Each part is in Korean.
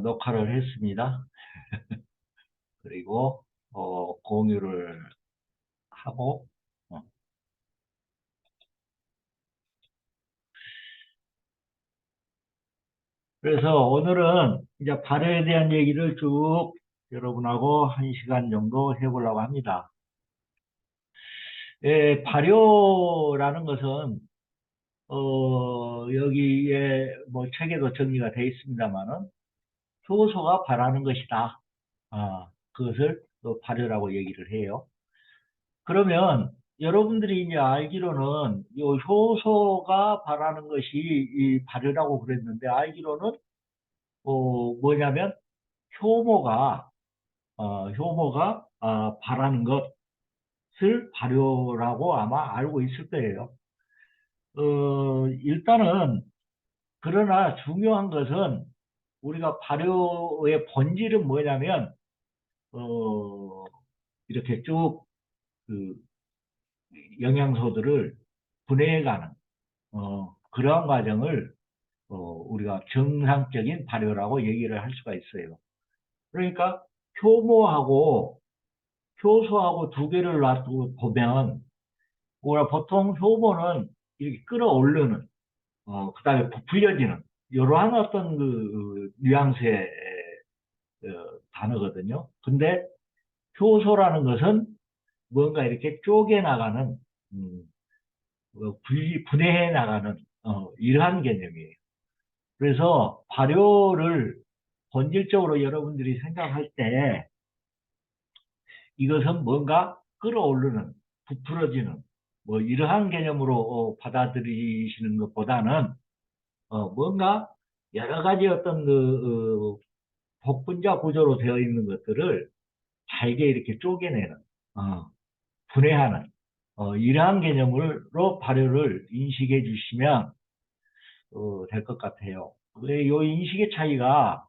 녹화를 했습니다. 그리고 공유를 하고 어, 그래서 오늘은 이제 발효에 대한 얘기를 쭉 여러분하고 1시간 정도 해보려고 합니다. 발효라는 것은 여기에 뭐 책에도 정리가 되어 있습니다만은 효소가 발하는 것이다. 그것을 또 발효라고 얘기를 해요. 그러면 여러분들이 이제 알기로는 이 효소가 발하는 것이 이 발효라고 그랬는데 알기로는 뭐냐면 효모가 발하는 것을 발효라고 아마 알고 있을 거예요. 일단은 그러나 중요한 것은 우리가 발효의 본질은 뭐냐면 어, 이렇게 쭉그 영양소들을 분해해가는 그러한 과정을 우리가 정상적인 발효라고 얘기를 할 수가 있어요. 그러니까 효모하고 효소하고 두 개를 놔두고 보면 우리가 보통 효모는 이렇게 끌어올르는 그다음에 부풀려지는 이러한 어떤 그 뉘앙스의 단어거든요. 근데 효소라는 것은 뭔가 이렇게 쪼개나가는 음, 분해해 나가는 이러한 개념이에요. 그래서 발효를 본질적으로 여러분들이 생각할 때 이것은 뭔가 끌어오르는, 부풀어지는 뭐 이러한 개념으로 받아들이시는 것보다는 뭔가 여러 가지 어떤 복분자 구조로 되어 있는 것들을 잘게 이렇게 쪼개내는, 분해하는 이러한 개념으로 발효를 인식해 주시면 될 것 같아요. 왜 요 인식의 차이가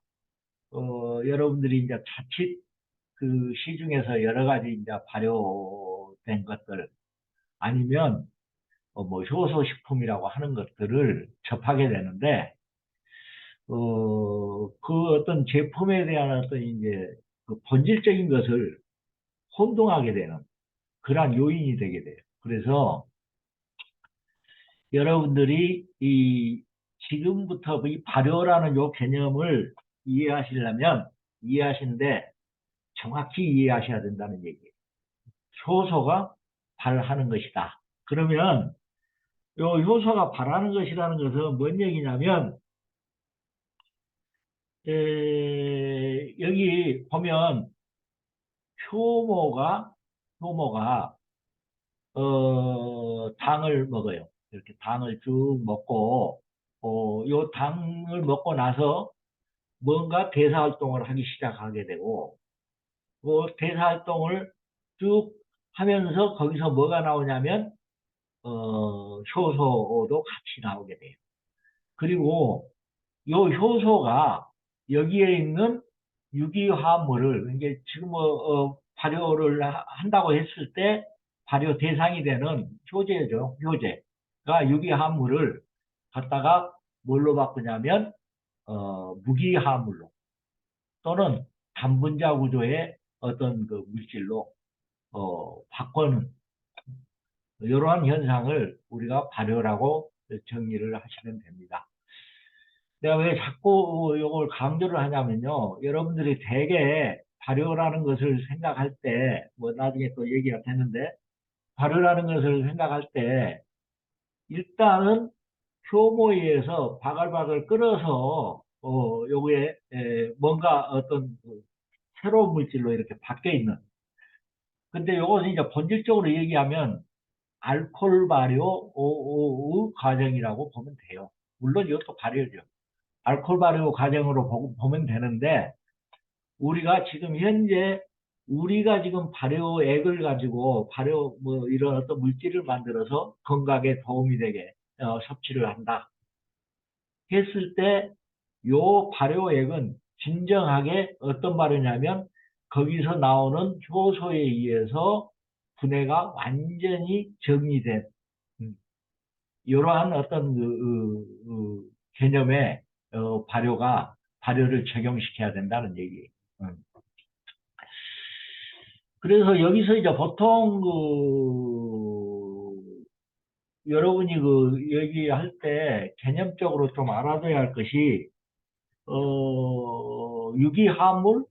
여러분들이 이제 자칫 그 시중에서 여러 가지 이제 발효된 것들 아니면 뭐 효소 식품이라고 하는 것들을 접하게 되는데 그 어떤 제품에 대한 어떤 이제 그 본질적인 것을 혼동하게 되는 그러한 요인이 되게 돼요. 그래서 여러분들이 이 지금부터 이 발효라는 요 개념을 이해하시려면 이해하시는데 정확히 이해하셔야 된다는 얘기예요. 효소가 발하는 것이다. 그러면 요 효소가 발하는 것이라는 것은 뭔 얘기냐면 여기 보면 효모가 당을 먹어요. 이렇게 당을 쭉 먹고 요 당을 먹고 나서 뭔가 대사 활동을 하기 시작하게 되고 그 대사 활동을 쭉 하면서 거기서 뭐가 나오냐면 효소도 같이 나오게 돼요. 그리고 요 효소가 여기에 있는 유기화합물을 이제 지금 발효를 한다고 했을 때 발효 대상이 되는 효제죠. 효제가 유기화합물을 갖다가 뭘로 바꾸냐면 무기화합물로 또는 단분자 구조의 어떤 그 물질로 바꾸는 이러한 현상을 우리가 발효라고 정리를 하시면 됩니다. 내가 왜 자꾸 이걸 강조를 하냐면요. 여러분들이 대개 발효라는 것을 생각할 때, 뭐 나중에 또 얘기가 되는데, 발효라는 것을 생각할 때, 일단은 효모에 의해서 바글바글 끓어서, 요게, 뭔가 어떤 그 새로운 물질로 이렇게 바뀌어 있는. 근데 요것은 이제 본질적으로 얘기하면, 알코올 발효 과정이라고 보면 돼요. 물론 이것도 발효죠. 알코올 발효 과정으로 보면 되는데 우리가 지금 현재 우리가 지금 발효액을 가지고 발효 뭐 이런 어떤 물질을 만들어서 건강에 도움이 되게 섭취를 한다 했을 때 요 발효액은 진정하게 어떤 발효냐면 거기서 나오는 효소에 의해서 분해가 완전히 정리된 음, 이러한 어떤 개념의 발효가 발효를 적용시켜야 된다는 얘기. 음. 그래서 여기서 이제 보통 여러분이 얘기할 때 개념적으로 좀 알아둬야 할 것이 유기화합물,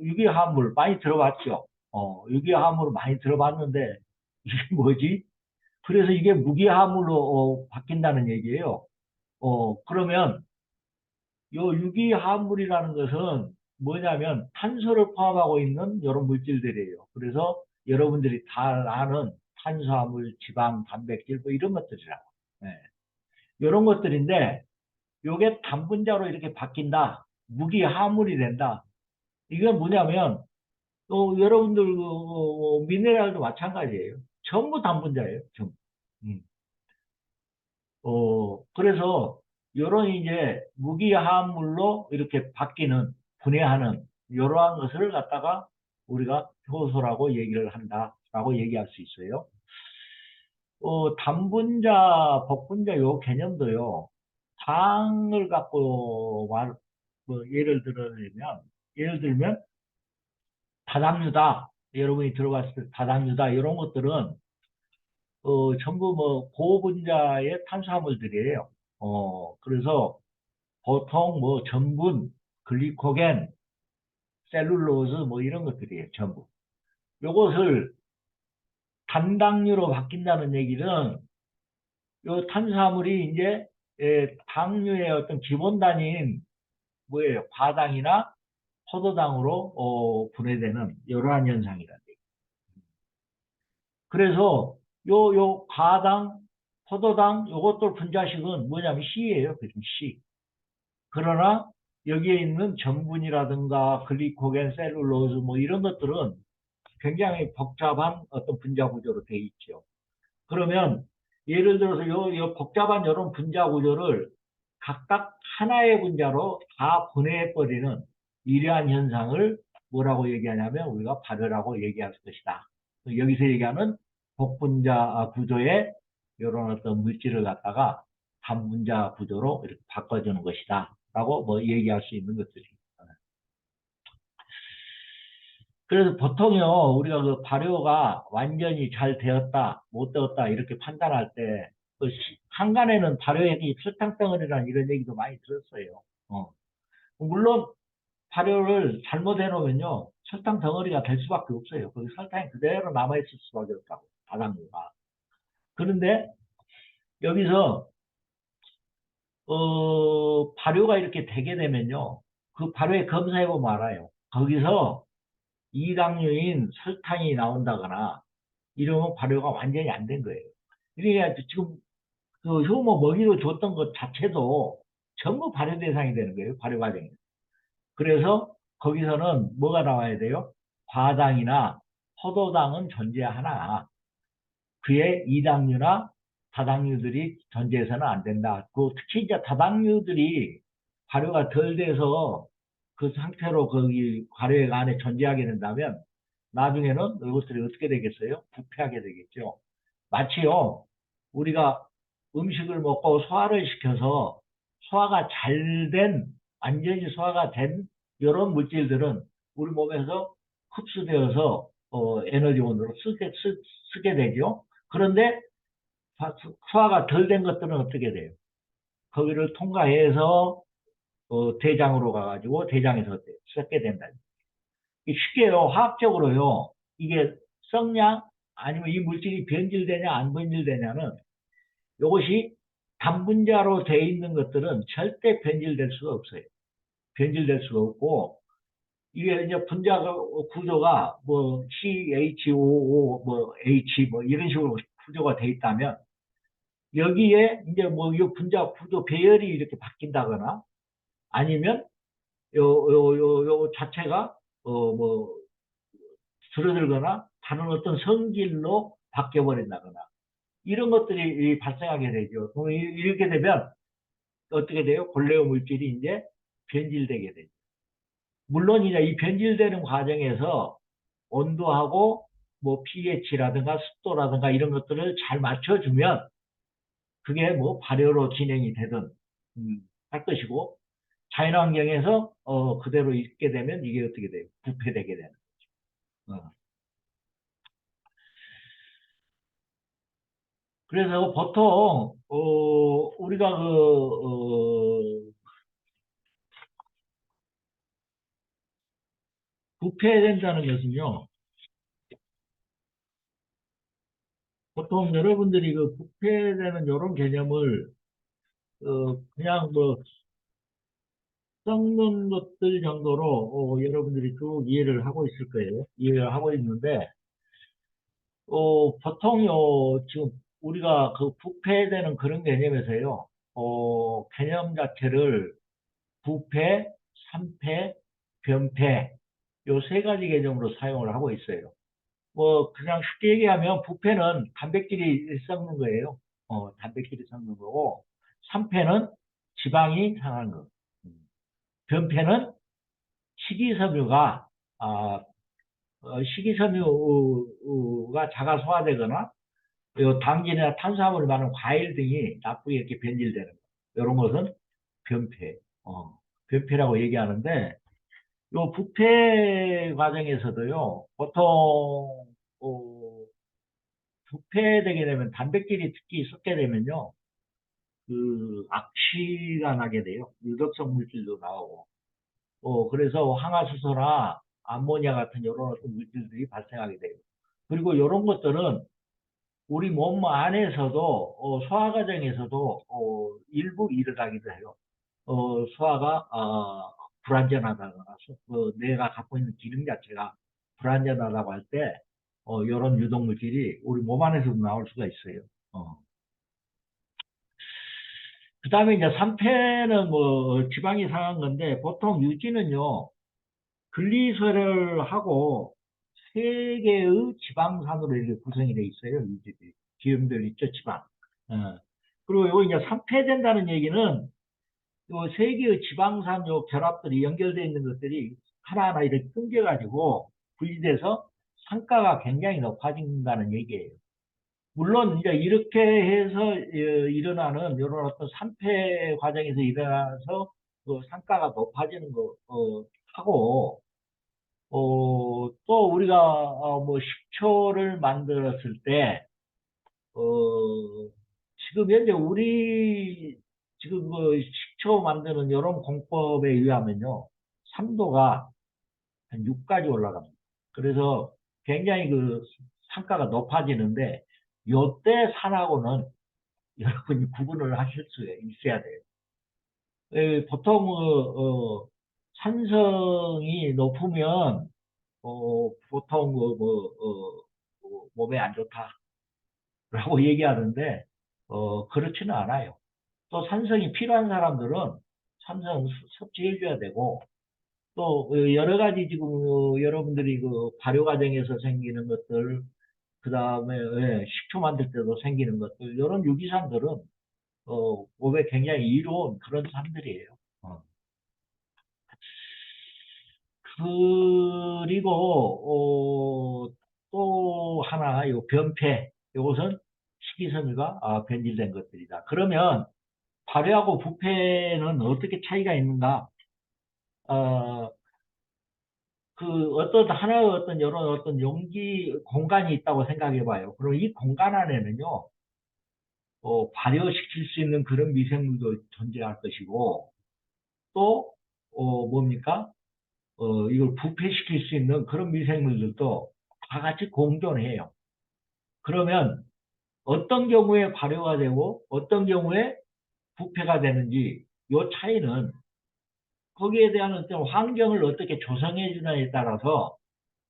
유기화합물 많이 들어봤죠. 유기화합물 많이 들어봤는데 이게 뭐지? 그래서 이게 무기화합물로 바뀐다는 얘기예요. 그러면 요 유기화합물이라는 것은 뭐냐면 탄소를 포함하고 있는 이런 물질들이에요. 그래서 여러분들이 다 아는 탄수화물, 지방, 단백질 뭐 이런 것들이라고. 네. 이런 것들인데 요게 단분자로 이렇게 바뀐다. 무기화합물이 된다. 이건 뭐냐면 또 여러분들 미네랄도 마찬가지예요. 전부 단분자예요. 전부. 음. 그래서 요런 이제 무기화합물로 이렇게 바뀌는 분해하는 이러한 것을 갖다가 우리가 효소라고 얘기를 한다라고 얘기할 수 있어요. 단분자, 복분자 요 개념도요. 당을 갖고 예를 들면 다당류다. 여러분이 들어봤을 때 다당류다. 이런 것들은 전부 뭐 고분자의 탄수화물들이에요. 그래서 보통 뭐 전분, 글리코겐, 셀룰로즈 뭐 이런 것들이에요. 전부. 요것을 단당류로 바뀐다는 얘기는 요 탄수화물이 이제 당류의 어떤 기본 단위인 뭐예요? 과당이나 포도당으로 분해되는 이러한 현상이란 얘기예요. 그래서 요 과당, 포도당 요것들 분자식은 뭐냐면 C예요. 그럼 C. 그러나 여기에 있는 전분이라든가 글리코겐, 셀룰로즈 뭐 이런 것들은 굉장히 복잡한 어떤 분자 구조로 되어 있죠. 그러면 예를 들어서 요 복잡한 이런 분자 구조를 각각 하나의 분자로 다 분해해버리는 이러한 현상을 뭐라고 얘기하냐면 우리가 발효라고 얘기할 것이다. 여기서 얘기하는 복분자 구조의 이런 어떤 물질을 갖다가 단분자 구조로 이렇게 바꿔주는 것이다. 라고 뭐 얘기할 수 있는 것들입니다. 그래서 보통요, 우리가 그 발효가 완전히 잘 되었다, 못 되었다, 이렇게 판단할 때, 한간에는 발효액이 설탕 덩어리라는 이런 얘기도 많이 들었어요. 물론, 발효를 잘못해 놓으면요, 설탕 덩어리가 될 수밖에 없어요. 거기 설탕이 그대로 남아있을 수밖에 없다고, 다당류가. 그런데, 여기서, 발효가 이렇게 되게 되면요, 그 발효액 검사해보면 알아요. 거기서 이당류인 설탕이 나온다거나, 이러면 발효가 완전히 안 된 거예요. 그러니까 지금 그 효모 먹이로 줬던 것 자체도 전부 발효 대상이 되는 거예요. 발효 과정이. 그래서 거기서는 뭐가 나와야 돼요? 과당이나 포도당은 존재하나 그의 이당류나 다당류들이 존재해서는 안 된다. 특히 이제 다당류들이 발효가 덜 돼서 그 상태로 거기 발효액 안에 존재하게 된다면 나중에는 이것들이 어떻게 되겠어요? 부패하게 되겠죠. 마치요, 우리가 음식을 먹고 소화를 시켜서 소화가 잘 된, 완전히 소화가 된 이런 물질들은 우리 몸에서 흡수되어서 에너지원으로 쓰게 되죠. 그런데 소화가 덜 된 것들은 어떻게 돼요? 거기를 통과해서 대장으로 가가지고 대장에서 썩게 된다. 쉽게요, 화학적으로요, 이게 썩냐, 아니면 이 물질이 변질되냐, 안 변질되냐는 이것이 단분자로 돼 있는 것들은 절대 변질될 수가 없어요. 변질될 수가 없고, 이게 이제 분자 구조가 뭐 CHOO, 뭐 H, 뭐 이런 식으로 구조가 돼 있다면, 여기에 이제 뭐 이 분자 구조 배열이 이렇게 바뀐다거나, 아니면 요 자체가 뭐 줄어들거나 다른 어떤 성질로 바뀌어 버린다거나 이런 것들이 발생하게 되죠. 이렇게 되면 어떻게 돼요? 본래의 물질이 이제 변질되게 되죠. 물론 이제 이 변질되는 과정에서 온도하고 뭐 pH라든가 습도라든가 이런 것들을 잘 맞춰주면 그게 뭐 발효로 진행이 되든 할 것이고, 자연환경에서 그대로 있게 되면 이게 어떻게 돼요? 부패되게 되는 거죠. 그래서 보통 우리가 부패된다는 것은요. 보통 여러분들이 그 부패되는 이런 개념을 그냥 뭐 썩는 것들 정도로 여러분들이 쭉 이해를 하고 있을 거예요. 이해를 하고 있는데 보통요 지금 우리가 그 부패되는 그런 개념에서요. 개념 자체를 부패, 삼패, 변패 요 세 가지 개념으로 사용을 하고 있어요. 뭐 그냥 쉽게 얘기하면 부패는 단백질이 썩는 거예요. 단백질이 썩는 거고 삼패는 지방이 상한 거. 음. 변패는 식이섬유가 아, 식이섬유가 자가 소화되거나 요 당진이나 탄수화물이 많은 과일 등이 나쁘게 이렇게 변질되는 거. 이런 것은 변패. 변패라고 얘기하는데 요 부패 과정에서도요 보통 부패되게 되면 단백질이 특히 섞게 되면요 그 악취가 나게 돼요. 유독성 물질도 나오고 그래서 항화수소나 암모니아 같은 이런 어떤 물질들이 발생하게 돼요. 그리고 이런 것들은 우리 몸 안에서도 소화 과정에서도 일부 일어나기도 해요. 소화가 불안전하다거나 뇌가 갖고 있는 기능 자체가 불안전하다고 할 때 이런 유독 물질이 우리 몸 안에서도 나올 수가 있어요. 그다음에 이제 산패는 뭐 지방이 상한 건데 보통 유지는요 글리세롤하고 세 개의 지방산으로 이렇게 구성이 돼 있어요. 유지들이 기름들 있죠 지방. 어. 그리고 요 이제 산패된다는 얘기는 요 세 개의 지방산 요 결합들이 연결되어 있는 것들이 하나하나 이렇게 끊겨가지고 분리돼서 산가가 굉장히 높아진다는 얘기예요. 물론 이제 이렇게 해서 일어나는 이런 어떤 산패 과정에서 일어나서 그 산가가 높아지는 거 하고 또 우리가 뭐 식초를 만들었을 때 어, 지금 현재 우리 지금 그 식초 만드는 이런 공법에 의하면요 3도가 한 6까지 올라갑니다. 그래서 굉장히 그 산가가 높아지는데 요때 산하고는 여러분이 구분을 하실 수 있어야 돼요. 보통 산성이 높으면 보통 몸에 안 좋다라고 얘기하는데 그렇지는 않아요. 또 산성이 필요한 사람들은 산성 섭취해줘야 되고 또 여러 가지 지금 여러분들이 그 발효 과정에서 생기는 것들 그 다음에 식초 만들 때도 생기는 것들 이런 유기산들은 몸에 굉장히 이로운 그런 산들이에요. 그리고 또 하나 요 변폐 이것은 식이섬유가 변질된 것들이다. 그러면 발효하고 부패는 어떻게 차이가 있는가? 어, 그 어떤 하나의 어떤 이런 어떤 용기 공간이 있다고 생각해 봐요. 그럼 이 공간 안에는요, 발효시킬 수 있는 그런 미생물도 존재할 것이고, 또, 뭡니까? 이걸 부패시킬 수 있는 그런 미생물들도 다 같이 공존해요. 그러면 어떤 경우에 발효가 되고 어떤 경우에 부패가 되는지 이 차이는 거기에 대한 어떤 환경을 어떻게 조성해 주냐에 따라서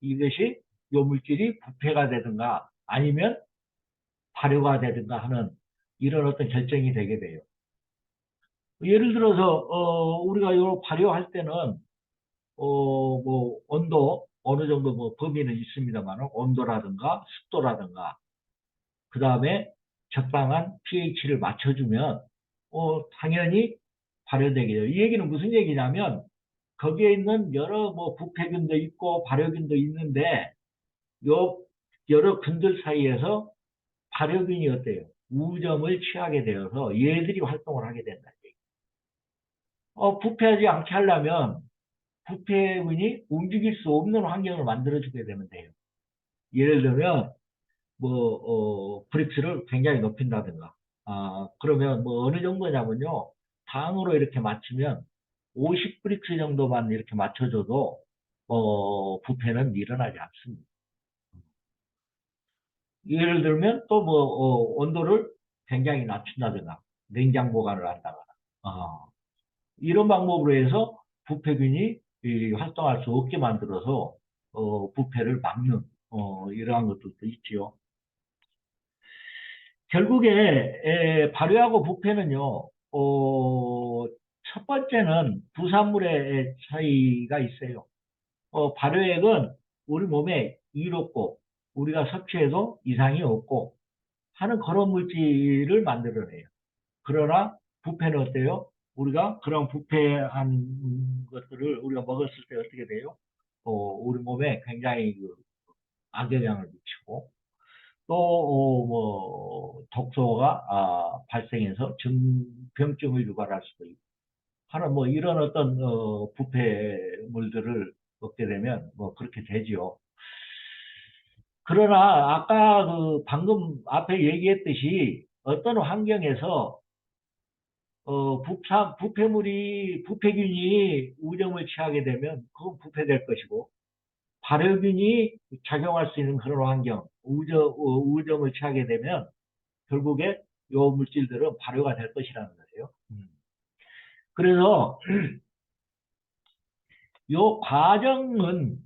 이것이 요 물질이 부패가 되든가 아니면 발효가 되든가 하는 이런 어떤 결정이 되게 돼요. 예를 들어서 우리가 요 발효할 때는 뭐 온도 어느 정도 뭐 범위는 있습니다만 온도라든가 습도라든가 그 다음에 적당한 pH를 맞춰주면 당연히 발효되게 돼요. 이 얘기는 무슨 얘기냐면 거기에 있는 여러 뭐 부패균도 있고 발효균도 있는데 요 여러 균들 사이에서 발효균이 어때요? 우점을 취하게 되어서 얘들이 활동을 하게 된다. 부패하지 않게 하려면 부패군이 움직일 수 없는 환경을 만들어주게 되면 돼요. 예를 들면, 브릭스를 굉장히 높인다든가. 그러면 뭐 어느 정도냐면요. 당으로 이렇게 맞추면 50 브릭스 정도만 이렇게 맞춰줘도, 부패는 일어나지 않습니다. 예를 들면 또 온도를 굉장히 낮춘다든가, 냉장 보관을 한다거나, 이런 방법으로 해서 부패균이 활동할 수 없게 만들어서, 부패를 막는, 이러한 것들도 있지요. 결국에 발효하고 부패는요, 첫 번째는 부산물의 차이가 있어요. 발효액은 우리 몸에 이롭고 우리가 섭취해도 이상이 없고 하는 그런 물질을 만들어내요. 그러나 부패는 어때요? 우리가 그런 부패한 것들을 우리가 먹었을 때 어떻게 돼요? 우리 몸에 굉장히 악영향을 미치고 또, 독소가 발생해서 병증을 유발할 수도 있고 하는 이런 어떤, 부패물들을 먹게 되면 그렇게 되지요. 그러나 아까 방금 앞에 얘기했듯이 어떤 환경에서 부패균이 우점을 취하게 되면 그건 부패될 것이고 발효균이 작용할 수 있는 그런 환경, 우점을 취하게 되면 결국에 요 물질들은 발효가 될 것이라는 거예요. 그래서 요 과정은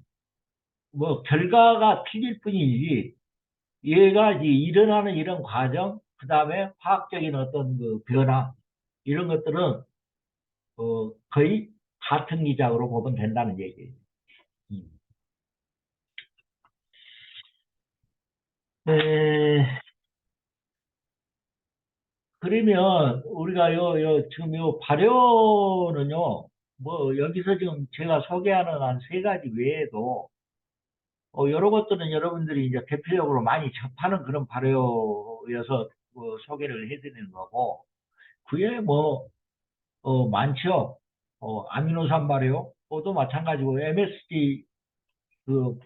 결과가 틀릴 뿐이지 얘가 이제 일어나는 이런 과정, 그 다음에 화학적인 어떤 변화 이런 것들은 거의 같은 기작으로 보면 된다는 얘기예요. 음. 에, 그러면 우리가 지금 발효는요, 여기서 지금 제가 소개하는 한 세 가지 외에도, 여러 것들은 여러분들이 이제 대표적으로 많이 접하는 그런 발효여서 소개를 해드리는 거고, 그에 많죠. 아미노산 발효, 또 마찬가지고 MSG 그,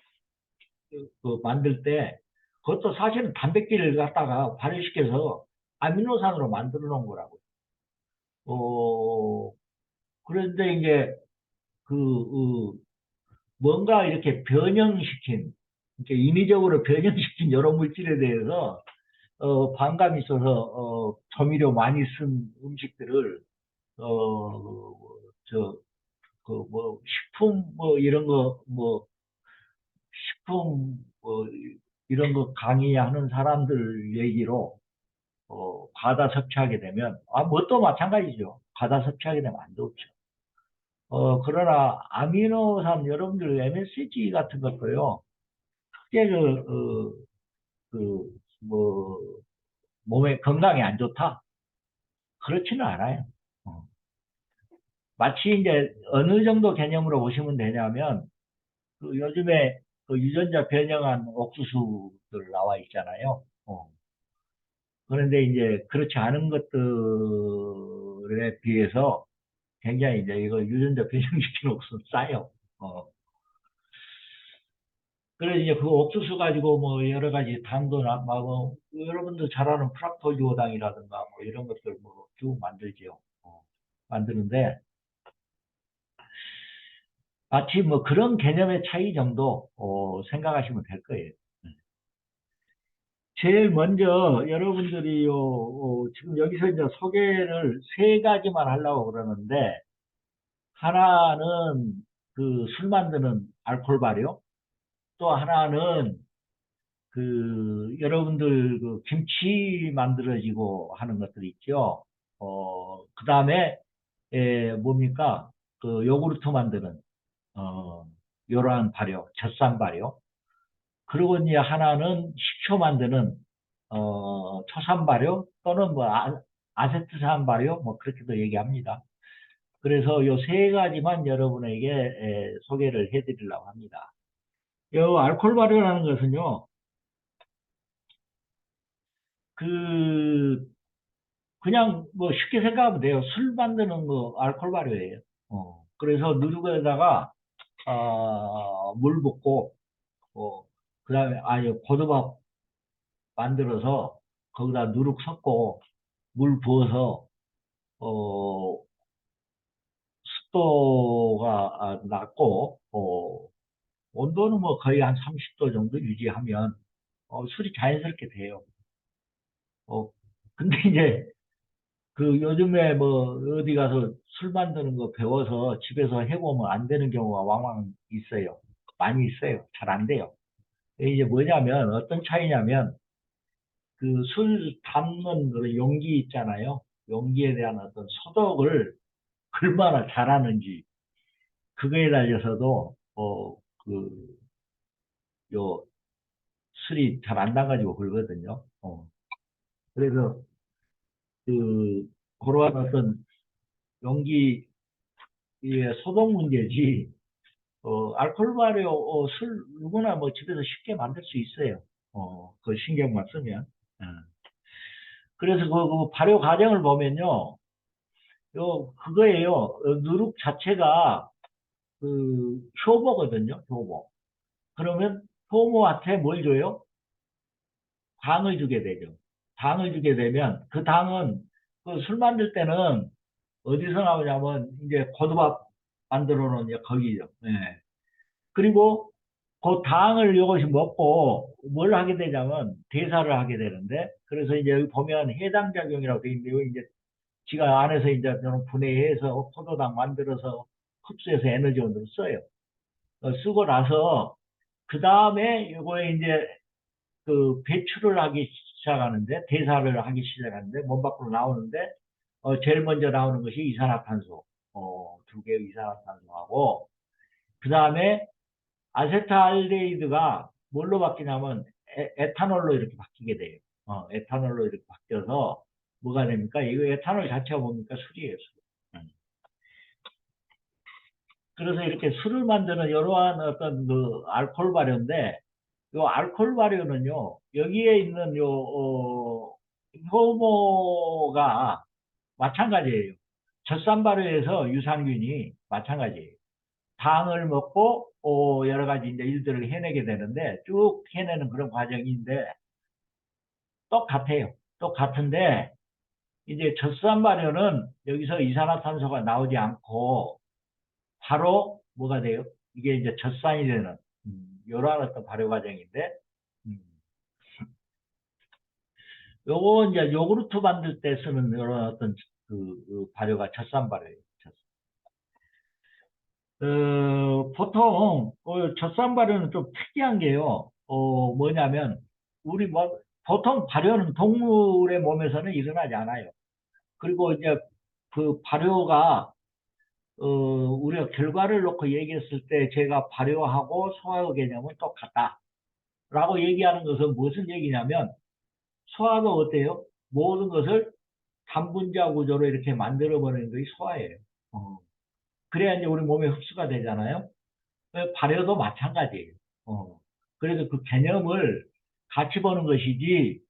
만들 때, 그것도 사실은 단백질을 갖다가 발효시켜서 아미노산으로 만들어 놓은 거라고요. 어, 그런데 이제 뭔가 이렇게 변형시킨, 이렇게 인위적으로 변형시킨 여러 물질에 대해서 반감이 있어서 조미료 많이 쓴 음식들을 저 식품 이런 거 식품 이런 거 강의하는 사람들 얘기로 과다 섭취하게 되면 뭣도 마찬가지죠. 과다 섭취하게 되면 안 좋죠. 그러나 아미노산 여러분들 MSG 같은 것도요. 크게 그, 뭐, 몸에 건강에 안 좋다? 그렇지는 않아요. 어. 마치 이제 어느 정도 개념으로 보시면 되냐면, 요즘에 유전자 변형한 옥수수들 나와 있잖아요. 그런데 이제 그렇지 않은 것들에 비해서 굉장히 이제 이거 유전자 변형시킨 옥수수 싸요. 어. 그래서 이제 그 옥수수 가지고 여러 가지 당도 여러분들 잘 아는 프락토지오당이라든가 이런 것들 쭉 만들지요. 만드는데 마치 그런 개념의 차이 정도 생각하시면 될 거예요. 제일 먼저 여러분들이 지금 여기서 이제 소개를 세 가지만 하려고 그러는데 하나는 그 술 만드는 알코올 발효, 또 하나는 여러분들 김치 만들어지고 하는 것들 있죠. 그 다음에, 뭡니까? 요구르트 만드는, 이러한 발효, 젖산 발효. 그리고 이제 하나는 식초 만드는, 초산 발효 또는 아세트산 발효, 그렇게도 얘기합니다. 그래서 요 세 가지만 여러분에게 소개를 해드리려고 합니다. 요 알코올 발효라는 것은요, 그 그냥 뭐 쉽게 생각하면 돼요. 술 만드는 거 알코올 발효예요. 그래서 누룩에다가 물 붓고 그다음에 아예 고두밥 만들어서 거기다 누룩 섞고 물 부어서 어, 습도가 낮고 온도는 뭐 거의 한 30도 정도 유지하면 술이 자연스럽게 돼요. 어, 근데 이제 그 요즘에 뭐 어디 가서 술 만드는 거 배워서 집에서 해보면 안 되는 경우가 왕왕 있어요. 많이 있어요. 잘 안 돼요. 이게 뭐냐면 어떤 차이냐면 그 술 담는 그 용기 있잖아요. 용기에 대한 어떤 소독을 얼마나 잘하는지 그거에 달려서도 그 요 술이 잘 안 나가지고 그러거든요. 그래서 그 그러한 어떤 용기의 소독 문제지 알코올 발효 술 누구나 뭐 집에서 쉽게 만들 수 있어요. 그 신경만 쓰면. 그래서 그 발효 과정을 보면요. 그거예요. 누룩 자체가 그 효모거든요. 효모. 그러면 효모한테 뭘 줘요? 당을 주게 되죠. 당을 주게 되면 그 당은 그 술 만들 때는 어디서 나오냐면 이제 고두밥 만들어 놓은 이제 거기죠. 예. 그리고 그 당을 이것이 먹고 뭘 하게 되냐면 대사를 하게 되는데 그래서 이제 여기 보면 해당작용이라고 되어 있는데요. 이제 지가 안에서 이제 저는 분해해서 포도당 만들어서 흡수해서 에너지원으로 써요. 쓰고 나서 그 다음에 이거에 이제 그 배출을 하기 시작하는데 대사를 하기 시작하는데 몸 밖으로 나오는데 제일 먼저 나오는 것이 이산화탄소 두 개의 이산화탄소하고 그 다음에 아세트알데히드가 뭘로 바뀌냐면 에탄올로 이렇게 바뀌게 돼요. 에탄올로 이렇게 바뀌어서 뭐가 됩니까? 이거 에탄올 자체가 뭡니까? 술이에요, 술. 그래서 이렇게 술을 만드는 이러한 어떤 그 알코올 발효인데 요 알코올 발효는요 여기에 있는 효모가 마찬가지예요. 젖산 발효에서 유산균이 마찬가지예요. 당을 먹고 여러 가지 이제 일들을 해내게 되는데 쭉 해내는 그런 과정인데 똑같아요. 똑같은데 이제 젖산 발효는 여기서 이산화탄소가 나오지 않고 바로 뭐가 돼요? 이게 이제 젖산이 되는 이러한 어떤 발효 과정인데 음, 요거 이제 요구르트 만들 때 쓰는 이런 어떤 그 발효가 젖산 발효예요. 보통 젖산 발효는 좀 특이한 게요. 뭐냐면 우리 뭐 보통 발효는 동물의 몸에서는 일어나지 않아요. 그리고 이제 그 발효가 우리가 결과를 놓고 얘기했을 때 제가 발효하고 소화의 개념은 똑같다라고 얘기하는 것은 무슨 얘기냐면 소화가 어때요? 모든 것을 단분자 구조로 이렇게 만들어 버리는 것이 소화예요. 어. 그래야 이제 우리 몸에 흡수가 되잖아요. 발효도 마찬가지예요. 그래서 그 개념을 같이 보는 것이지,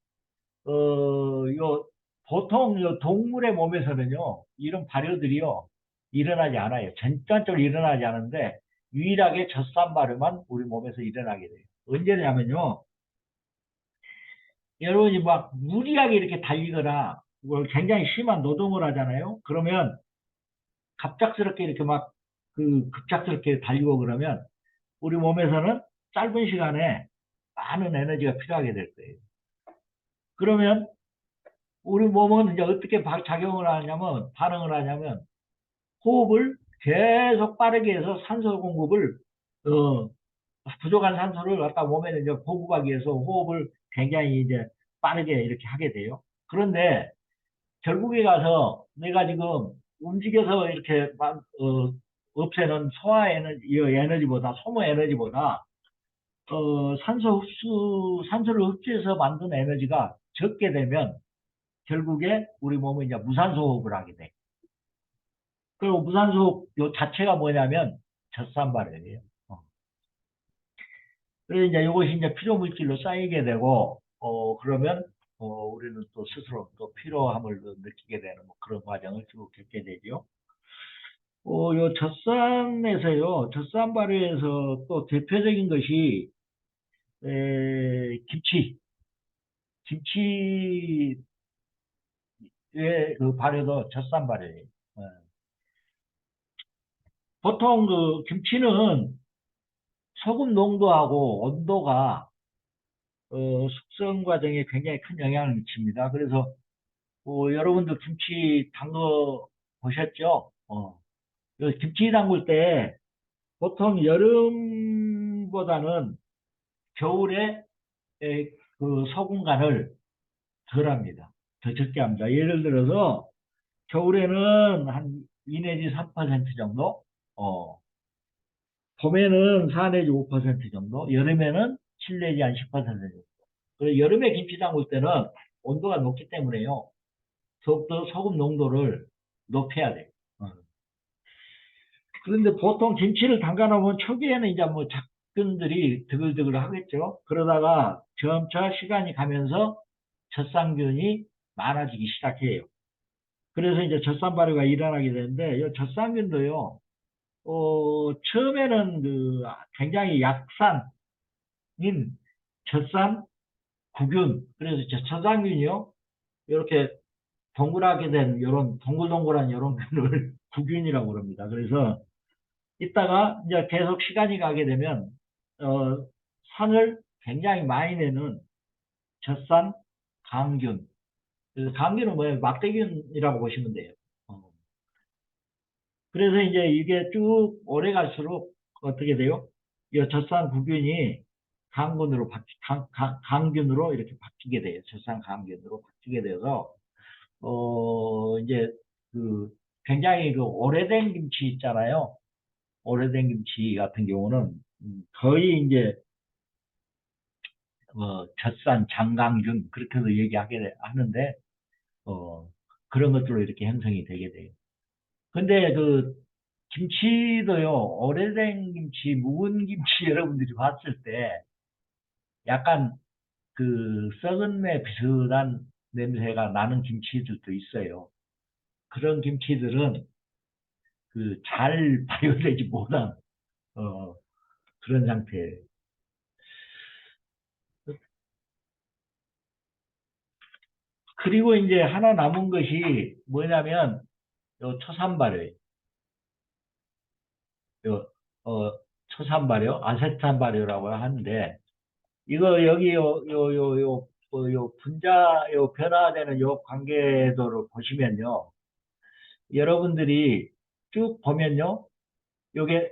보통 동물의 몸에서는요, 이런 발효들이요, 일어나지 않아요. 전반적으로 일어나지 않는데, 유일하게 젖산 발효만 우리 몸에서 일어나게 돼요. 언제냐면요, 여러분이 막 무리하게 이렇게 달리거나, 뭐 굉장히 심한 노동을 하잖아요. 그러면 갑작스럽게 이렇게 막, 급작스럽게 달리고 그러면, 우리 몸에서는 짧은 시간에 많은 에너지가 필요하게 될 거예요. 그러면 우리 몸은 이제 어떻게 작용을 하냐면, 반응을 하냐면, 호흡을 계속 빠르게 해서 산소 공급을, 어, 부족한 산소를 갖다 몸에 이제 보급하기 위해서 호흡을 굉장히 이제 빠르게 이렇게 하게 돼요. 그런데 결국에 가서 내가 지금 움직여서 이렇게 없애는 소화 에너지, 이 에너지보다, 소모 에너지보다 산소를 흡수해서 만든 에너지가 적게 되면 결국에 우리 몸은 이제 무산소 호흡을 하게 돼. 그리고 무산소 호흡 요 자체가 뭐냐면 젖산발효예요. 그래서 이제 이것이 이제 필요 물질로 쌓이게 되고, 그러면, 우리는 또 스스로 또 필요함을 느끼게 되는 뭐 그런 과정을 쭉 겪게 되죠. 요 젖산에서요, 젖산 발효에서 또 대표적인 것이, 김치. 김치의 그 발효도 젖산 발효예요. 어. 보통 그 김치는 소금 농도하고 온도가 숙성 과정에 굉장히 큰 영향을 미칩니다. 그래서 여러분도 김치 담궈 보셨죠? 김치 담글 때 보통 여름보다는 겨울에 그 소금 간을 덜 합니다. 더 적게 합니다. 예를 들어서 겨울에는 한 2 내지 3% 정도, 봄에는 4 내지 5% 정도, 여름에는 7 내지 한 10% 정도. 그리고 여름에 김치 담글 때는 온도가 높기 때문에요. 더욱더 소금 농도를 높여야 돼요. 그런데 보통 김치를 담가 놓으면 초기에는 이제 뭐 작근들이 드글드글 하겠죠. 그러다가 점차 시간이 가면서 젖산균이 많아지기 시작해요. 그래서 이제 젖산 발효가 일어나게 되는데, 이 젖산균도요, 처음에는 그 굉장히 약산인 젖산 구균, 그래서 젖산균이요, 이렇게 동그랗게 된 이런 동글동글한 이런 균을 구균이라고 그럽니다. 그래서 이따가 이제 계속 시간이 가게 되면 어, 산을 굉장히 많이 내는 젖산 감균. 그래서 감균은 뭐예요? 막대균이라고 보시면 돼요. 어. 그래서 이제 이게 쭉 오래 갈수록 어떻게 돼요? 이 젖산 구균이 감균으로 이렇게 바뀌게 돼요. 젖산 감균으로 바뀌게 돼서 이제 그 굉장히 그 오래된 김치 있잖아요. 오래된 김치 같은 경우는 거의 이제 젖산 장강균 그렇게도 얘기하게 하는데 어, 그런 것들로 이렇게 형성이 되게 돼요. 근데 그 김치도요, 오래된 김치, 묵은 김치 여러분들이 봤을 때 약간 그 썩은 내 비슷한 냄새가 나는 김치들도 있어요. 그런 김치들은 그 잘 발효되지 못한 어, 그런 상태예요. 그리고 이제 하나 남은 것이 뭐냐면 요 초산 발효예요. 요 초산 발효, 아세탄 발효라고 하는데 이거 여기 요 분자 요 변화되는 요 관계도를 보시면요. 여러분들이 쭉 보면요. 요게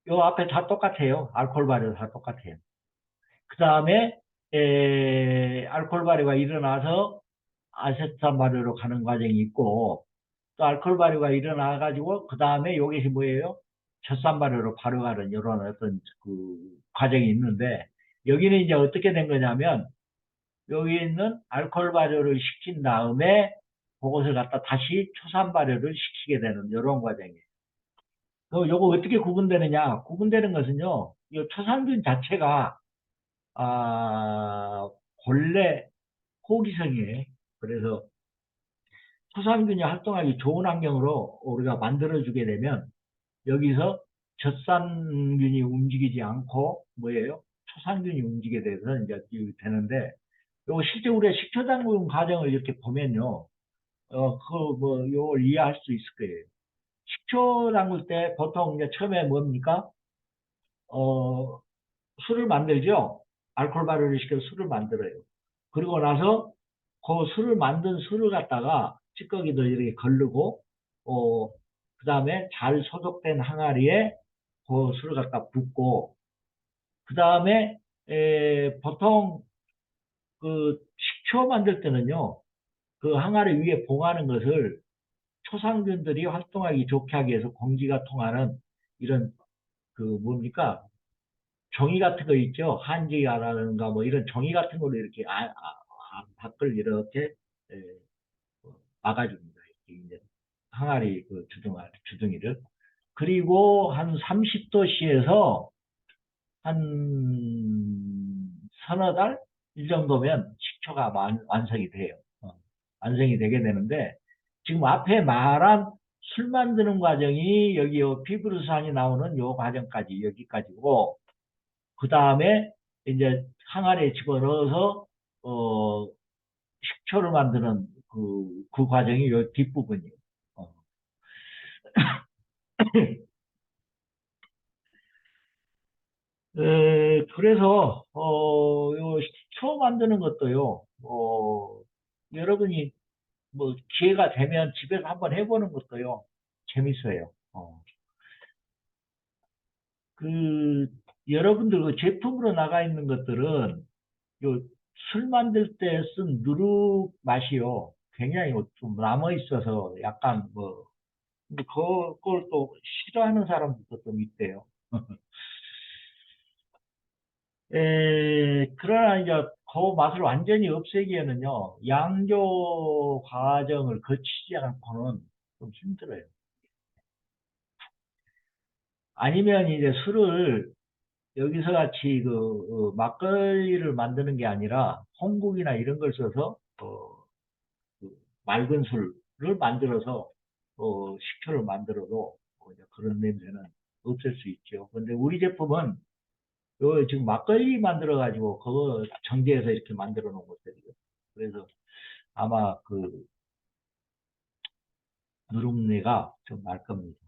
요 앞에 다 똑같아요. 알코올 발효 다 똑같아요. 그 다음에 알코올 발효가 일어나서 아세탄 발효로 가는 과정이 있고 또 알코올 발효가 일어나 가지고 그 다음에 요것이 뭐예요? 젖산 발효로 바로 가는 이런 어떤 그 과정이 있는데 여기는 이제 어떻게 된 거냐면 여기 있는 알코올 발효를 시킨 다음에 그것을 갖다 다시 초산 발효를 시키게 되는 이런 과정이에요. 요거 어떻게 구분되느냐? 구분되는 것은요, 이 초산균 자체가 본래 호기성이에요. 그래서 초산균이 활동하기 좋은 환경으로 우리가 만들어주게 되면 여기서 젖산균이 움직이지 않고 뭐예요? 초산균이 움직이게 돼서 이제 되는데 요거 실제 우리가 식초 담그는 과정을 이렇게 보면요. 요걸 이해할 수 있을 거예요. 식초 담글 때 보통 이제 처음에 뭡니까? 어, 술을 만들죠? 알코올 발효를 시켜서 술을 만들어요. 그리고 나서 그 술을 만든 술을 갖다가 찌꺼기도 이렇게 걸르고, 그 다음에 잘 소독된 항아리에 그 술을 갖다 붓고, 그 다음에, 보통 그 식초 만들 때는요, 그 항아리 위에 봉하는 것을 초상균들이 활동하기 좋게 하기 위해서 공기가 통하는 이런 그 뭡니까? 종이 같은 거 있죠? 한지라든가 뭐 이런 종이 같은 걸로 이렇게 밖을 이렇게 에, 막아줍니다. 이렇게 이제 항아리 그 주둥이를. 그리고 한 30도씨에서 한 서너 달 이 정도면 식초가 완성이 돼요. 완성이 되게 되는데, 지금 앞에 말한 술 만드는 과정이 여기 요 피브르산이 나오는 요 과정까지 여기까지고, 그 다음에 이제 항아리에 집어넣어서 어, 식초를 만드는 그 과정이 요 뒷부분이에요. 어. 그래서 요 식초 만드는 것도요. 여러분이 뭐 기회가 되면 집에서 한번 해보는 것도요. 재밌어요. 그 여러분들 그 제품으로 나가 있는 것들은 요 술 만들 때 쓴 누룩 맛이요. 굉장히 좀 남아 있어서 약간 뭐 근데 그걸 또 싫어하는 사람들도 좀 있대요. 그러나 이제 그 맛을 완전히 없애기에는요, 양조 과정을 거치지 않고는 좀 힘들어요. 아니면 이제 술을 여기서 같이 막걸리를 만드는 게 아니라 홍국이나 이런 걸 써서 그 맑은 술을 만들어서 식초를 만들어도 이제 그런 냄새는 없앨 수 있죠. 근데 우리 제품은 요 지금 막걸리 만들어 가지고 그거 정제해서 이렇게 만들어 놓은 것들이요. 그래서 아마 그 누룽내가 좀 날 겁니다.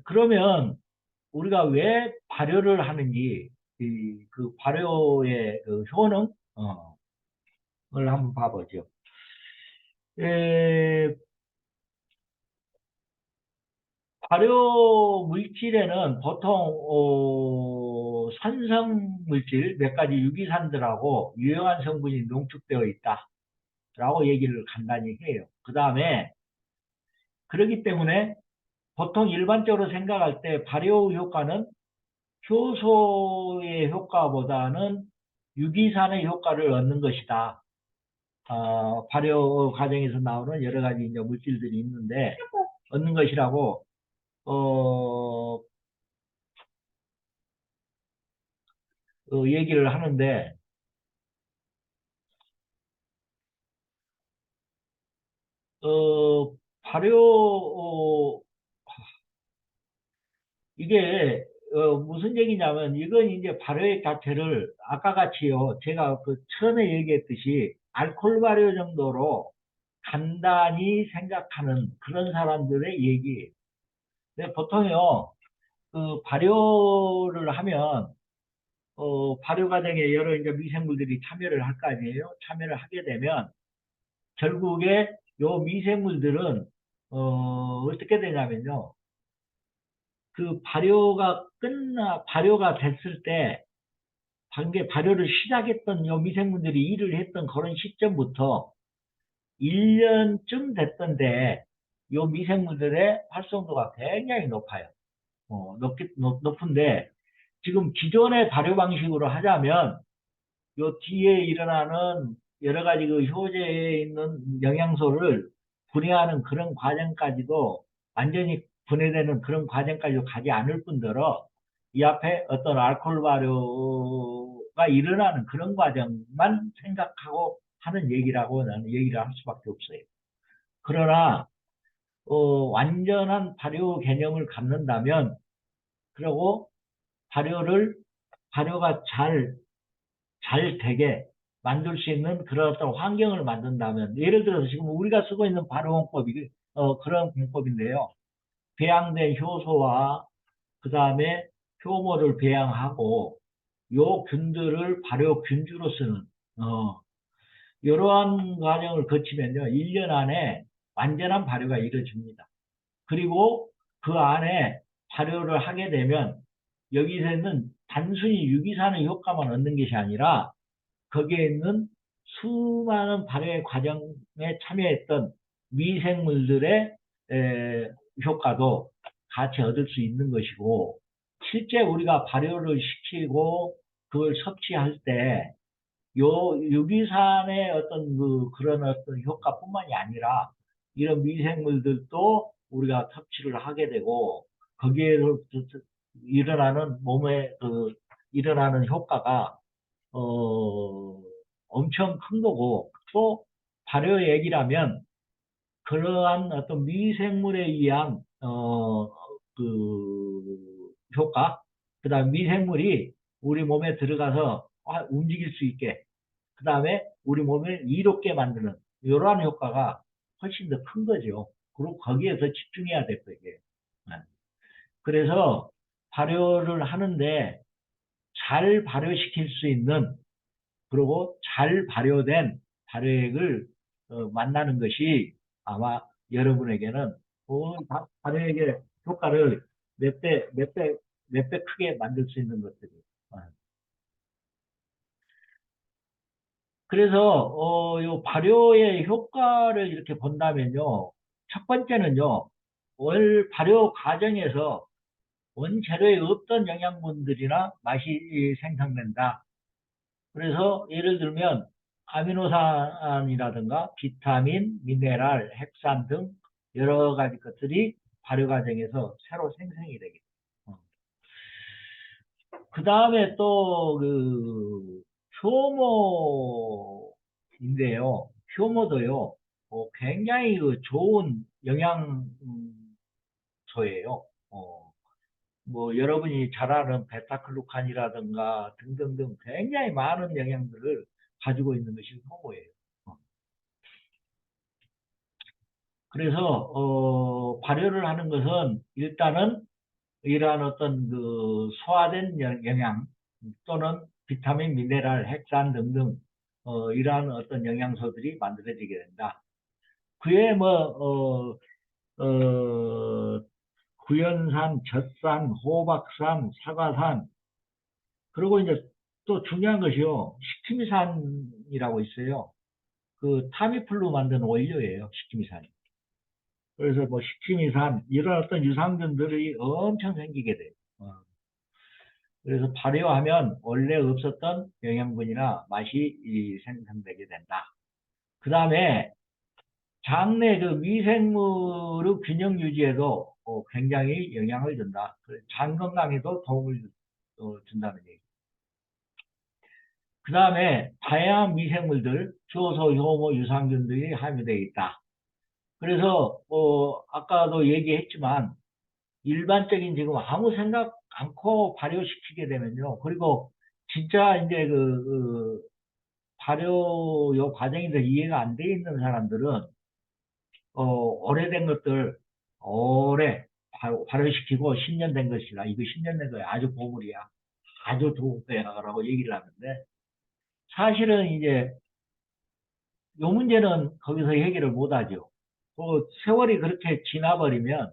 그러면 우리가 왜 발효를 하는지 그 발효의 그 효능 을 한번 봐보죠. 에, 발효 물질에는 보통 산성 물질 몇 가지 유기산들하고 유용한 성분이 농축되어 있다라고 얘기를 간단히 해요. 그 다음에 그렇기 때문에 보통 일반적으로 생각할 때 발효 효과는 효소의 효과보다는 유기산의 효과를 얻는 것이다. 발효 과정에서 나오는 여러 가지 이제 물질들이 있는데 얻는 것이라고 어, 얘기를 하는데 발효 이게 무슨 얘기냐면 이건 이제 발효액 자체를 아까 같이요 제가 그 처음에 얘기했듯이 알코올 발효 정도로 간단히 생각하는 그런 사람들의 얘기예요. 근데 보통요 그 발효를 하면 발효 과정에 여러 이제 미생물들이 참여를 할 거 아니에요. 참여를 하게 되면 결국에 요 미생물들은 어떻게 되냐면요. 그 발효가 됐을 때 단계 발효를 시작했던 요 미생물들이 일을 했던 그런 시점부터 1년쯤 됐던데 요 미생물들의 활성도가 굉장히 높아요. 높은데 지금 기존의 발효 방식으로 하자면 요 뒤에 일어나는 여러 가지 그 효제에 있는 영양소를 분해하는 그런 과정까지도 완전히 분해되는 그런 과정까지도 가지 않을 뿐더러 이 앞에 어떤 알코올 발효가 일어나는 그런 과정만 생각하고 하는 얘기라고 나는 얘기를 할 수밖에 없어요. 그러나 완전한 발효 개념을 갖는다면 그리고 발효를 발효가 잘 되게 만들 수 있는 그런 어떤 환경을 만든다면, 예를 들어서 지금 우리가 쓰고 있는 발효공법이 그런 공법인데요. 배양된 효소와 그 다음에 효모를 배양하고 요 균들을 발효 균주로 쓰는 이러한 과정을 거치면요. 1년 안에 완전한 발효가 이루어집니다. 그리고 그 안에 발효를 하게 되면 여기서는 단순히 유기산의 효과만 얻는 것이 아니라 거기에 있는 수많은 발효의 과정에 참여했던 미생물들의 효과도 같이 얻을 수 있는 것이고 실제 우리가 발효를 시키고 그걸 섭취할 때 요 유기산의 어떤 그런 어떤 효과뿐만이 아니라 이런 미생물들도 우리가 섭취를 하게 되고 거기에서 일어나는 몸의 일어나는 효과가 엄청 큰 거고, 또 발효 얘기라면 그러한 어떤 미생물에 의한 효과, 그다음 미생물이 우리 몸에 들어가서 움직일 수 있게, 그다음에 우리 몸을 이롭게 만드는 이러한 효과가 훨씬 더 큰 거죠. 그리고 거기에서 집중해야 될 거예요. 네. 그래서 발효를 하는데 잘 발효시킬 수 있는, 그리고 잘 발효된 발효액을 만나는 것이 아마 여러분에게는 발효액의 효과를 몇 배 크게 만들 수 있는 것들이에요. 그래서 요 발효의 효과를 이렇게 본다면요. 첫 번째는요. 발효 과정에서 원재료에 없던 영양분들이나 맛이 생성된다. 그래서 예를 들면 아미노산이라든가 비타민, 미네랄, 핵산 등 여러 가지 것들이 발효 과정에서 새로 생성이 되겠죠. 그 다음에 또 효모인데요. 효모도요. 굉장히 좋은 영양소예요. 뭐 여러분이 잘 아는 베타글루칸이라든가 등등등 굉장히 많은 영양들을 가지고 있는 것이 효모예요. 어. 그래서 발효를 하는 것은 일단은 이러한 어떤 소화된 영양 또는 비타민, 미네랄, 핵산 등등 이러한 어떤 영양소들이 만들어지게 된다. 그에 구연산, 젖산, 호박산, 사과산, 그리고 이제 또 중요한 것이요. 식트미산이라고 있어요. 그 타미플루 만든 원료예요. 식트미산이. 그래서 뭐 식트미산 이런 어떤 유산균들이 엄청 생기게 돼요. 그래서 발효하면 원래 없었던 영양분이나 맛이 생성되게 된다. 그 다음에 장내 그 미생물의 균형 유지에도 굉장히 영향을 준다. 장 건강에도 도움을 준다는 얘기. 그 다음에 다양한 미생물들, 효소, 효모, 유산균들이 함유되어 있다. 그래서 아까도 얘기했지만 일반적인 지금 아무 생각 않고 발효시키게 되면요. 그리고 진짜 이제 발효 요 과정이 더 이해가 안 돼 있는 사람들은 오래된 것들 오래 발효시키고 10년 된 것이라 이거 10년 된 거야 아주 보물이야 아주 좋은 거야라고 얘기를 하는데 사실은 이제 요 문제는 거기서 해결을 못 하죠. 세월이 그렇게 지나버리면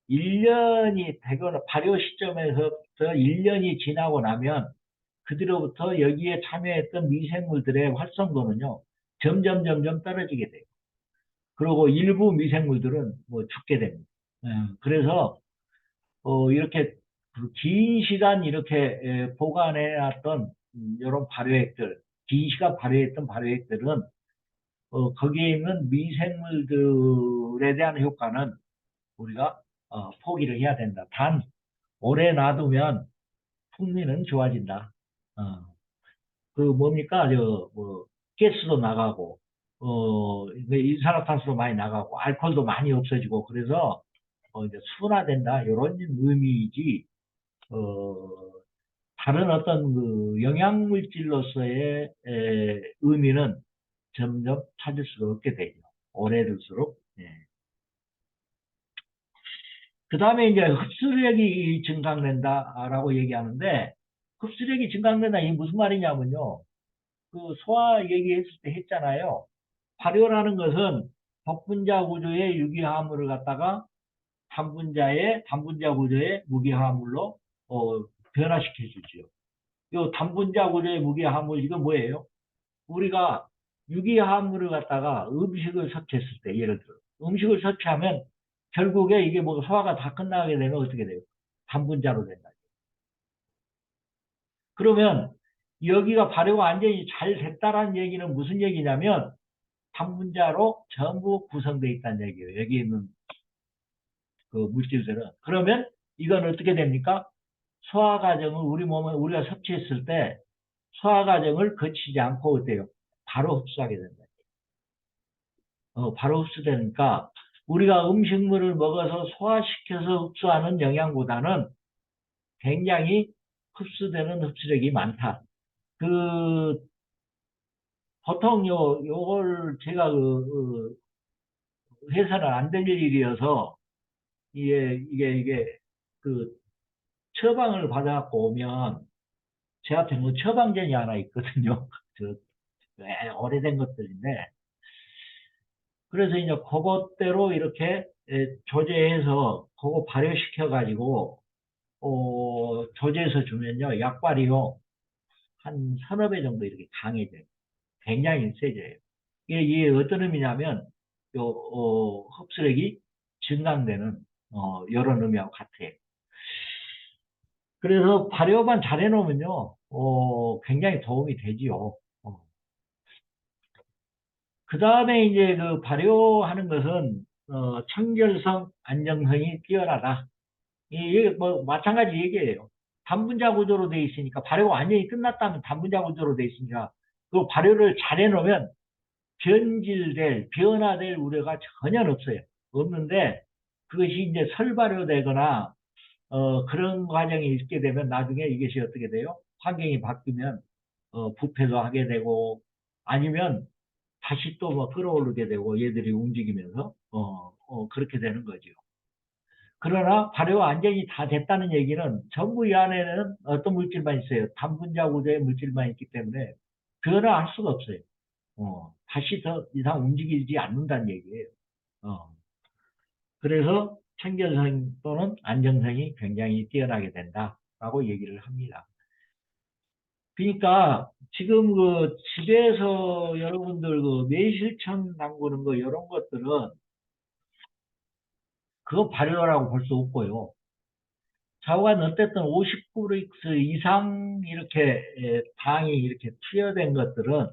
1년이 되거나 발효 시점에서부터 1년이 지나고 나면 그뒤로부터 여기에 참여했던 미생물들의 활성도는요 점점 떨어지게 돼요. 그리고 일부 미생물들은 뭐 죽게 됩니다. 그래서 이렇게 긴 시간 이렇게 보관해놨던 이런 발효액들, 긴 시간 발효했던 발효액들은 거기에 있는 미생물들에 대한 효과는 우리가 포기를 해야 된다. 단 오래 놔두면 풍미는 좋아진다. 어, 그 뭡니까 뭐 가스도 나가고 이산화탄소도 많이 나가고 알코올도 많이 없어지고 그래서 이제 순화된다 이런 의미이지 어, 다른 어떤 그 영양물질로서의 의미는 점점 찾을 수가 없게 되죠. 오래 둘수록. 예. 그 다음에 이제 흡수력이 증강된다라고 얘기하는데 흡수력이 증강된다 이게 무슨 말이냐면요. 그 소화 얘기했을 때 했잖아요. 발효라는 것은 독분자 구조의 유기화합물을 갖다가 단분자 구조의 무기화합물로 변화시켜 주죠. 이 단분자 구조의 무기화합물 이건 뭐예요? 우리가 유기화합물을 갖다가 음식을 섭취했을 때 예를 들어 음식을 섭취하면 결국에 이게 뭐 소화가 다 끝나게 되면 어떻게 돼요? 단분자로 된다. 그러면 여기가 발효가 완전히 잘 됐다라는 얘기는 무슨 얘기냐면 단분자로 전부 구성되어 있다는 얘기예요. 여기 있는 그 물질들은. 그러면 이건 어떻게 됩니까? 소화 과정을 우리 몸에 우리가 섭취했을 때 소화 과정을 거치지 않고 어때요? 바로 흡수하게 된다. 바로 흡수되니까 우리가 음식물을 먹어서 소화시켜서 흡수하는 영양보다는 굉장히 흡수되는 흡수력이 많다. 그 보통 요걸 제가 해서는 안 될 일이어서 이게 그 처방을 받아갖고 오면 제 앞에 뭐 처방전이 하나 있거든요. 저 오래된 것들인데 그래서 이제 그것대로 이렇게 조제해서 그거 발효시켜 가지고 조제해서 주면요 약발이요 한 서너 배 정도 이렇게 강해져요. 굉장히 세져요. 이게 어떤 의미냐면 흡수력이 증강되는 이런 의미하고 같아요. 그래서 발효만 잘 해놓으면요 굉장히 도움이 되지요. 그 다음에 이제 그 발효하는 것은 청결성, 안정성이 뛰어나다. 이게 뭐 마찬가지 얘기예요. 단분자 구조로 돼 있으니까 발효가 완전히 끝났다면 단분자 구조로 돼 있으니까 그 발효를 잘 해놓으면 변화될 우려가 전혀 없어요. 없는데 그것이 이제 설발효되거나 그런 과정이 있게 되면 나중에 이것이 어떻게 돼요? 환경이 바뀌면 부패도 하게 되고 아니면 다시 또 뭐 끌어오르게 되고 얘들이 움직이면서 그렇게 되는 거죠. 그러나 발효가 완전히 다 됐다는 얘기는 전부 이 안에는 어떤 물질만 있어요. 단분자 구조의 물질만 있기 때문에 변화할 수가 없어요. 다시 더 이상 움직이지 않는다는 얘기예요. 어, 그래서 청결성 또는 안정성이 굉장히 뛰어나게 된다라고 얘기를 합니다. 그러니까 지금 그 집에서 여러분들 그 매실청 담그는 거 이런 것들은 그거 발효라고 볼 수 없고요. 좌우간 어쨌든 50브릭스 이상 이렇게 당이 이렇게 투여된 것들은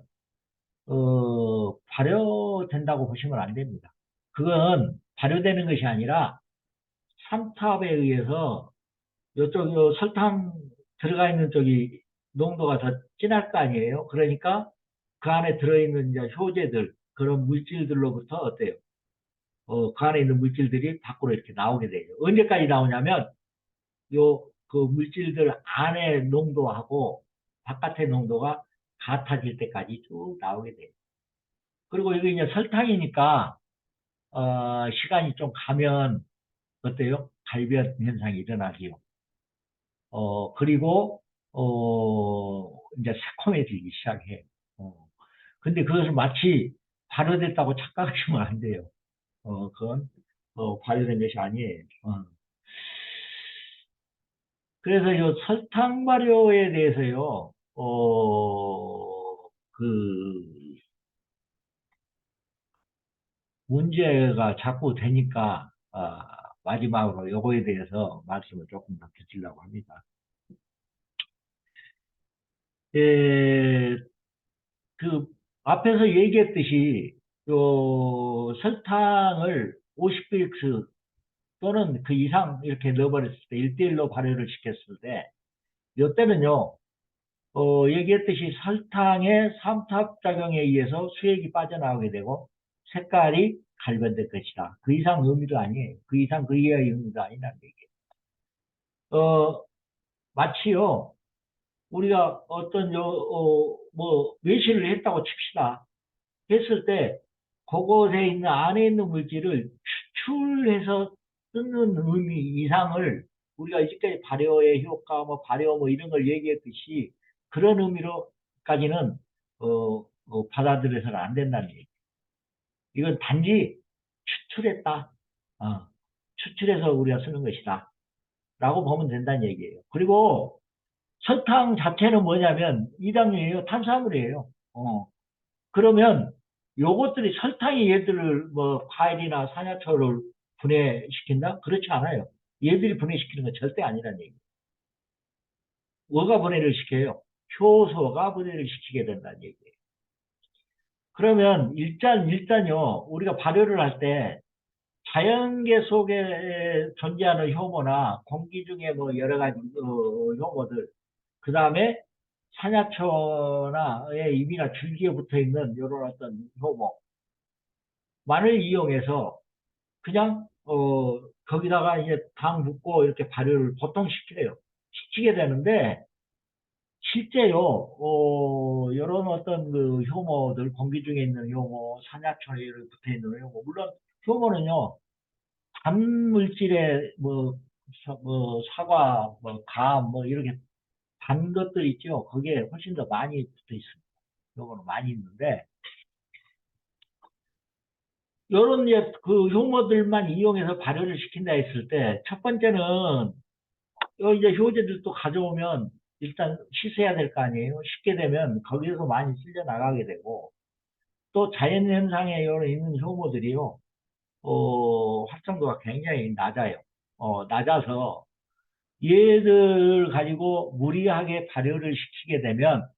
발효된다고 보시면 안 됩니다. 그건 발효되는 것이 아니라 삼탑에 의해서 이쪽 설탕 들어가 있는 쪽이 농도가 더 진할 거 아니에요. 그러니까 그 안에 들어있는 이제 효제들 그런 물질들로부터 어때요? 그 안에 있는 물질들이 밖으로 이렇게 나오게 돼요. 언제까지 나오냐면 그 물질들 안에 농도하고 바깥의 농도가 같아질 때까지 쭉 나오게 돼요. 그리고 이게 이제 설탕이니까 시간이 좀 가면 어때요? 갈변 현상이 일어나지요. 그리고 이제 새콤해지기 시작해. 어, 근데 그것을 마치 발효됐다고 착각하시면 안 돼요. 그건 발효된 것이 아니에요. 그래서 이 설탕 발효에 대해서요, 그 문제가 자꾸 되니까 마지막으로 요거에 대해서 말씀을 조금 더 드리려고 합니다. 에, 그 앞에서 얘기했듯이 요 설탕을 50브릭스 또는 그 이상 이렇게 넣어버렸을 때 1대1로 발효를 시켰을 때 이때는요 얘기했듯이 설탕의 삼탑작용에 의해서 수액이 빠져나오게 되고 색깔이 갈변될 것이다. 그 이상 의미도 아니에요. 그 이상 그 이하의 의미도 아니라는 얘기예요. 마치요 우리가 어떤 뭐 외식을 했다고 칩시다. 했을 때 그곳에 있는 안에 있는 물질을 추출해서 쓰는 의미 이상을 우리가 이제까지 발효의 효과, 뭐 발효 뭐 이런 걸 얘기했듯이 그런 의미로까지는 받아들여서는 안 된다는 얘기. 이건 단지 추출했다. 어, 추출해서 우리가 쓰는 것이다. 라고 보면 된다는 얘기예요. 그리고 설탕 자체는 뭐냐면 이당류예요. 탄수화물이에요. 그러면 요것들이 설탕이 얘들을 뭐 과일이나 산야초를 분해시킨다? 그렇지 않아요. 얘들이 분해시키는 건 절대 아니란 얘기예요. 뭐가 분해를 시켜요? 효소가 분해를 시키게 된다는 얘기예요. 그러면 일단요, 우리가 발효를 할 때 자연계 속에 존재하는 효모나 공기 중에 뭐 여러 가지 효모들, 그 다음에 산야초나의 잎이나 줄기에 붙어 있는 이런 어떤 효모만을 이용해서 그냥 거기다가 이제 당 붓고 이렇게 발효를 보통 시키래요. 시키게 되는데 실제요, 이런 어떤 그 효모들, 공기 중에 있는 효모, 산야초에 붙어 있는 효모, 물론 효모는요, 단물질에 뭐 사과, 뭐 감, 뭐 이렇게 단 것들 있죠. 그게 훨씬 더 많이 붙어 있습니다. 요거는 많이 있는데, 요런 이제 그 효모들만 이용해서 발효를 시킨다 했을 때, 첫 번째는 요 이제 효제들도 가져오면 일단 씻어야 될 거 아니에요. 씻게 되면 거기에서 많이 쓸려 나가게 되고, 또 자연 현상에 있는 효모들이요, 활성도가 굉장히 낮아요. 낮아서 얘들 가지고 무리하게 발효를 시키게 되면,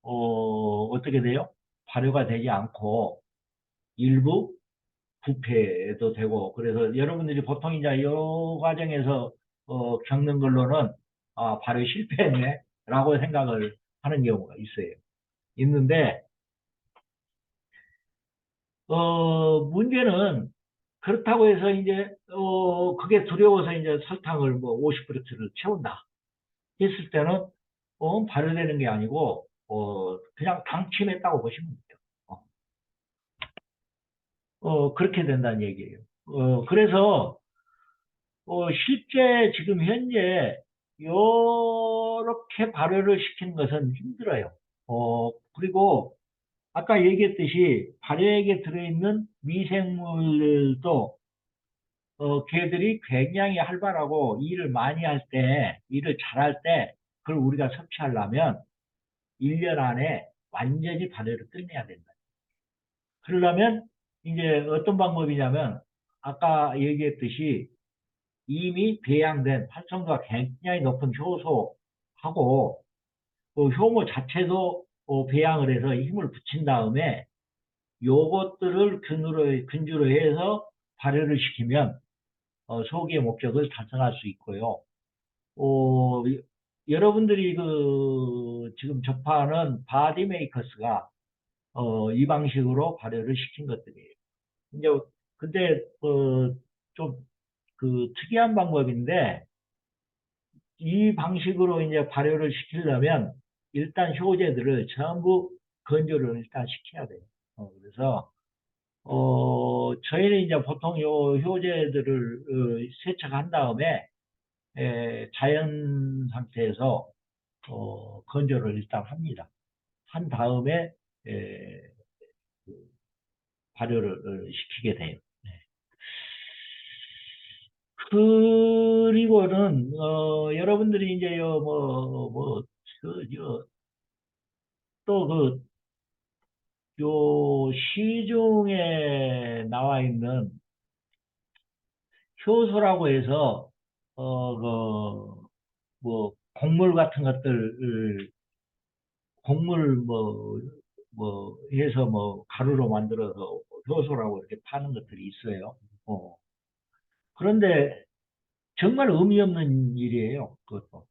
어떻게 돼요? 발효가 되지 않고 일부 부패도 되고, 그래서 여러분들이 보통 이제 이 과정에서 겪는 걸로는, 아, 발효 실패했네, 라고 생각을 하는 경우가 있어요. 있는데, 문제는 그렇다고 해서 이제, 그게 두려워서 이제 설탕을 뭐 50%를 채운다 했을 때는, 발효되는 게 아니고, 그냥 방침했다고 보시면 돼요. 그렇게 된다는 얘기예요. 그래서, 실제 지금 현재, 요렇게 발효를 시키는 것은 힘들어요. 그리고, 아까 얘기했듯이, 발효액에 들어있는 미생물도, 걔들이 굉장히 활발하고, 일을 많이 할 때, 일을 잘할 때, 그걸 우리가 섭취하려면, 1년 안에 완전히 발효를 끝내야 된다. 그러려면 이제 어떤 방법이냐면 아까 얘기했듯이 이미 배양된 활성도가 굉장히 높은 효소하고 그 효모 자체도 배양을 해서 힘을 붙인 다음에 요것들을 근주로 해서 발효를 시키면 소기의 목적을 달성할 수 있고요. 어, 여러분들이 그 지금 접하는 바디메이커스가 이 방식으로 발효를 시킨 것들이에요. 이제 근데 좀 그 특이한 방법인데 이 방식으로 이제 발효를 시키려면 일단 효제들을 전부 건조를 일단 시켜야 돼요. 그래서 저희는 이제 보통 요 효제들을 세척한 다음에 자연 상태에서 건조를 일단 합니다. 한 다음에 에, 그 발효를 시키게 돼요. 네. 그리고는 여러분들이 이제 또그 요 시중에 나와 있는 효소라고 해서 곡물 같은 것들 곡물 해서 뭐 가루로 만들어서 효소라고 이렇게 파는 것들이 있어요. 그런데 정말 의미 없는 일이에요. 그것도.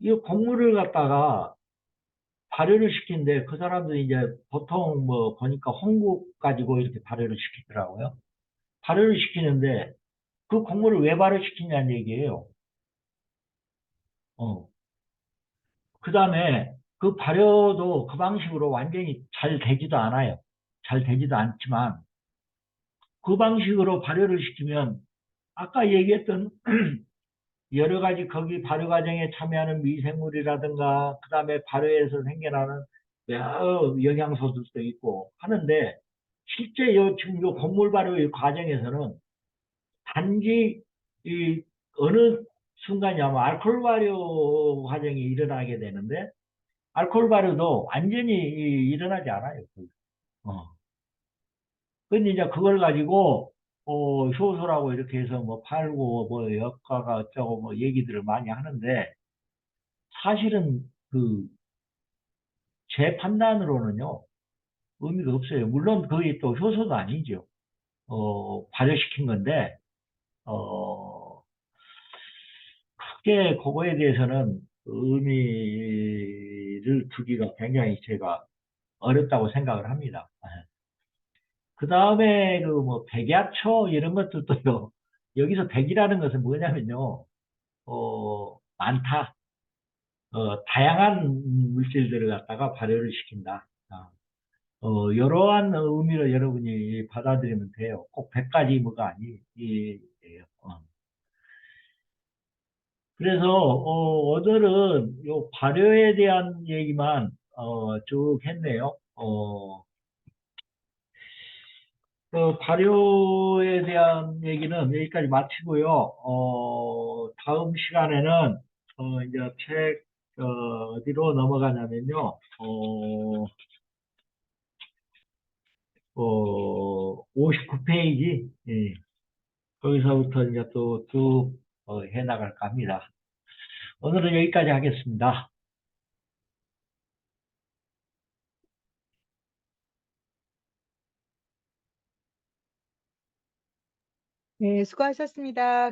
이 곡물을 갖다가 발효를 시키는데 그 사람들이 이제 보통 뭐 보니까 홍국 가지고 이렇게 발효를 시키더라고요. 발효를 시키는데 그 곡물을 왜 발효시키냐는 얘기예요. 어. 그 다음에 그 발효도 그 방식으로 완전히 잘 되지도 않아요. 잘 되지도 않지만 그 방식으로 발효를 시키면 아까 얘기했던 여러 가지 거기 발효 과정에 참여하는 미생물이라든가 그다음에 발효에서 생겨나는 여러 영양소들도 있고 하는데 실제 지금 요 곡물 발효 의 과정에서는 단지 이 어느 순간이냐면 알코올 발효 과정이 일어나게 되는데 알코올 발효도 완전히 일어나지 않아요. 어. 근데 이제 그걸 가지고 효소라고 이렇게 해서 뭐 팔고 뭐 역가가 어쩌고 뭐 얘기들을 많이 하는데 사실은 그 제 판단으로는요 의미가 없어요. 물론 그게 또 효소도 아니죠. 발효시킨 건데, 어, 크게 그거에 대해서는 의미를 두기가 굉장히 제가 어렵다고 생각을 합니다. 그 다음에 그 뭐 백야초 이런 것들도요. 여기서 백이라는 것은 뭐냐면요. 많다. 다양한 물질들을 갖다가 발효를 시킨다. 이러한 의미로 여러분이 받아들이면 돼요. 꼭 100가지 뭐가 아니에요. 그래서 오늘은 요 발효에 대한 얘기만 쭉 했네요. 발효에 대한 얘기는 여기까지 마치고요. 다음 시간에는 이제 어디로 넘어가냐면요. 59페이지. 예. 거기서부터 이제 또 쭉 해나갈까 합니다. 오늘은 여기까지 하겠습니다. 네, 수고하셨습니다.